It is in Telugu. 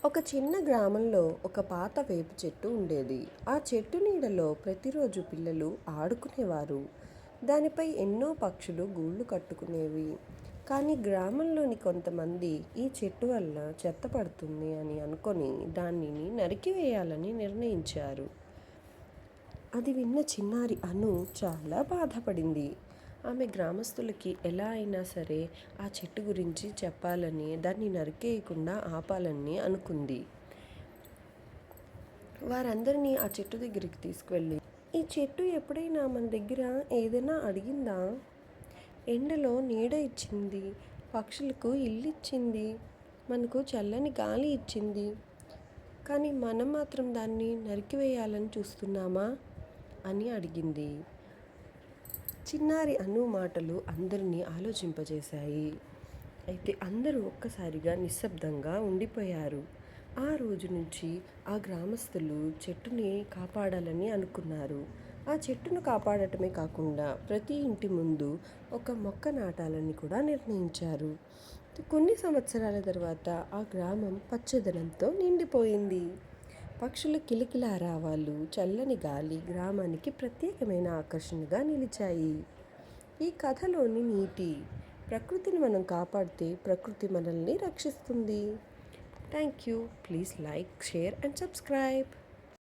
ఒక చిన్న గ్రామంలో ఒక పాత వేప చెట్టు ఉండేది. ఆ చెట్టు నీడలో ప్రతిరోజు పిల్లలు ఆడుకునేవారు. దానిపై ఎన్నో పక్షులు గూళ్ళు కట్టుకునేవి. కానీ గ్రామంలోని కొంతమంది ఈ చెట్టు వల్ల చెత్త పడుతుంది అని అనుకొని దానిని నరికివేయాలని నిర్ణయించారు. అది విన్న చిన్నారి అను చాలా బాధపడింది. ఆమె గ్రామస్తులకి ఎలా అయినా సరే ఆ చెట్టు గురించి చెప్పాలని, దాన్ని నరికేయకుండా ఆపాలని అనుకుంది. వారందరినీ ఆ చెట్టు దగ్గరికి తీసుకువెళ్ళి, ఈ చెట్టు ఎప్పుడైనా మన దగ్గర ఏదైనా అడిగిందా? ఎండలో నీడ ఇచ్చింది, పక్షులకు ఇల్లు ఇచ్చింది, మనకు చల్లని గాలి ఇచ్చింది. కానీ మనం మాత్రం దాన్ని నరికివేయాలని చూస్తున్నామా అని అడిగింది. చిన్నారి అను మాటలు అందరినీ ఆలోచింపజేశాయి. అయితే అందరూ ఒక్కసారిగా నిశ్శబ్దంగా ఉండిపోయారు. ఆ రోజు నుంచి ఆ గ్రామస్తులు చెట్టుని కాపాడాలని అనుకున్నారు. ఆ చెట్టును కాపాడటమే కాకుండా ప్రతి ఇంటి ముందు ఒక మొక్క నాటాలని కూడా నిర్ణయించారు. కొన్ని సంవత్సరాల తర్వాత ఆ గ్రామం పచ్చదనంతో నిండిపోయింది. పక్షుల కిలకిల రావాలు, చల్లని గాలి గ్రామానికి ప్రత్యేకమైన ఆకర్షణగా నిలిచాయి. ఈ కథలోని నీతి: ప్రకృతిని మనం కాపాడితే ప్రకృతి మనల్ని రక్షిస్తుంది. Thank you. Please like, share and subscribe.